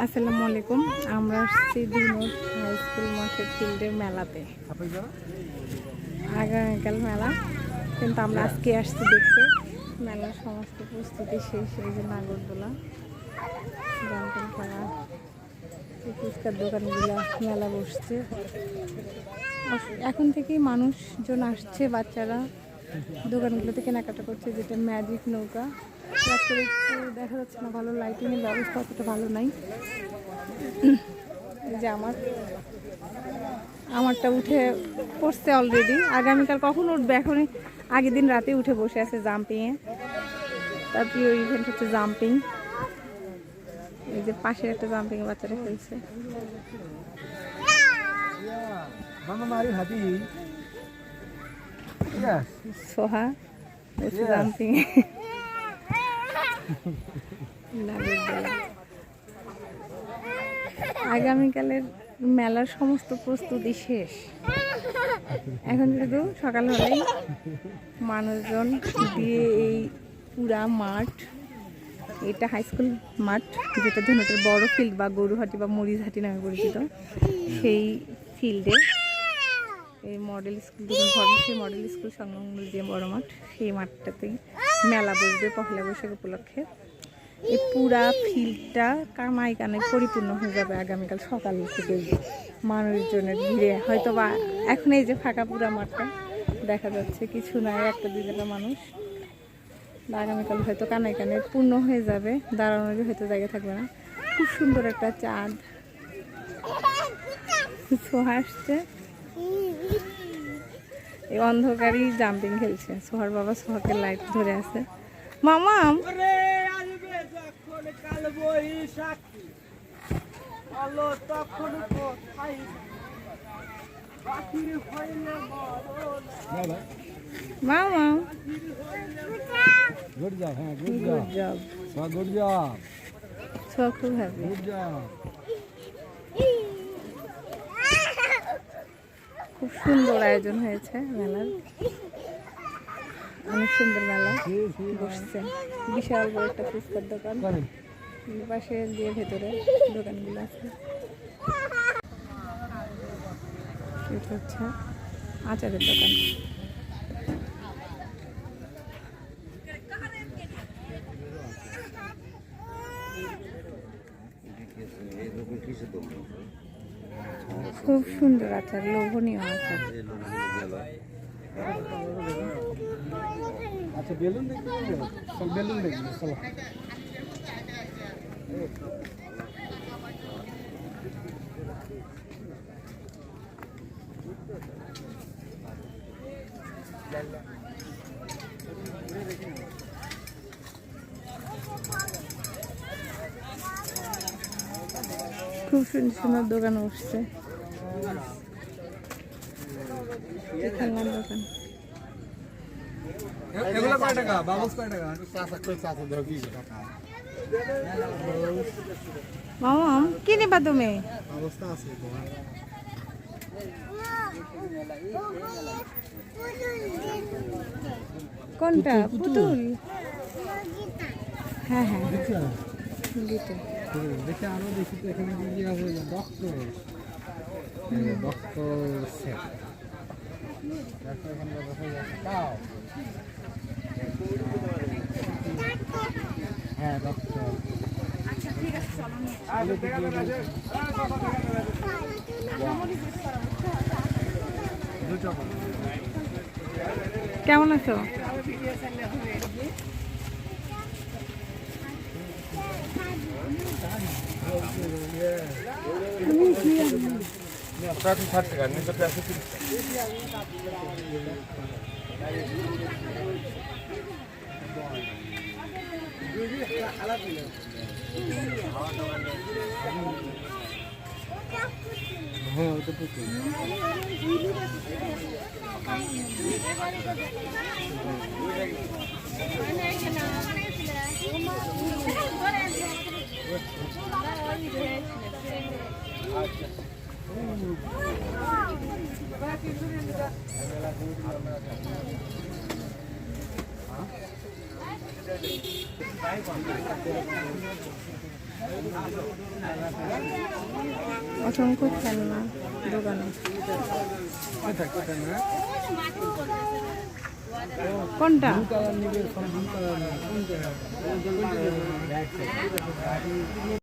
আসসালামু আলাইকুম। আমরা আসছি দুনোট হাই স্কুল মাঠের ফিল্ডের মেলাতে, আগামীকাল মেলা, কিন্তু আমরা আজকে আসছি দেখতে। মেলার সমস্ত প্রস্তুতি শেষ। এই যে নাগরদোলা, জাম্পিং খেলা, ফুচকার দোকানগুলো, মেলা বসছে। এখন থেকেই মানুষজন আসছে, বাচ্চারা দোকানগুলোতে কেনাকাটা করছে। যেটা ম্যাজিক নৌকা, রাত্রে একটু দেখা যাচ্ছে না, ভালো লাইটিংয়ের ব্যবস্থা অতটা ভালো নাই। যে আমারটা উঠে পড়ছে অলরেডি। আগামীকাল কখন উঠবে? এখনই আগের দিন রাতে উঠে বসে আছে জাম্পিংয়ে। তার প্রিয় ইভেন্ট হচ্ছে জাম্পিং। এই যে পাশে একটা জাম্পিংয়ে বাচ্চারা খেলছে। সোহা জাম্পিং, আগামীকালের মেলার সমস্ত প্রস্তুতি শেষ। এখন শুধু সকাল হলেই মানুষজন দিয়ে এই পুরা মাঠ, এটা হাই স্কুল মাঠ, যেটা ধনুটের বড় ফিল্ড বা গরুহাটি বা মরিচহাটি নামে পরিচিত, সেই ফিল্ডে এই মডেল স্কুল, সেই মডেল স্কুল সংলগ্ন যে বড় মাঠ, সেই মাঠটাতেই মেলা বসবে পহেলা বৈশাখ উপলক্ষে। এই পুরা ফিল্ডটা কামাই কানে পরিপূর্ণ হয়ে যাবে আগামীকাল সকাল থেকে মানুষজনের ভিড়ে। হয়তো বা এখন এই যে ফাঁকা পুরা মাঠটা দেখা যাচ্ছে, কিছু নাই, একটা দুইটা মানুষ। আগামীকাল হয়তো কানায় কানে পূর্ণ হয়ে যাবে, দাঁড়ানোর হয়তো জায়গা থাকবে না। খুব সুন্দর একটা চাঁদ সোহা আসছে, এই অন্ধকারই জাম্পিং খেলছে। সোহার বাবা সোহাকে লাইট ধরে আছে। মামাম মামা, গুড জব, হ্যাঁ গুড জব, গুড জব, খুব হ্যাপি। Good job. খুব সুন্দর আয়োজন হয়েছে মেলার, অনেক সুন্দর মেলা বসছে। বিশাল বড় একটা ফুচকার দোকান, পাশে দিয়ে ভেতরে দোকানগুলো আছে। এটা হচ্ছে আচারের দোকান। খুব সুন্দর আচার, লোভনীয় আচার। আচ্ছা বেলুন দেখি, বেলুন দেখি, চলো। খুব সুন্দর সুন্দর দোকান বসছে, খেলনার দোকান। এগুলো কয় টাকা? বাবুস কয় টাকা? চাচা দাও 20 টাকা। মামা কি নিবা তুমি? অবস্থা আছে তোমার। কোনটা? পুতুল? হ্যাঁ হ্যাঁ, গীতা। দেখে আরো দেখি তো এখানে কি আছে, ডক্টর ডক্টর সেট, এখানে দেখা যাচ্ছে তাও। হ্যাঁ ডক্টর। আচ্ছা ঠিক আছে, চলো। কেমন আছো? হ্যাঁ ওটা পুতুল। অসংখ্য খেলনা দোকানে। কোনটা?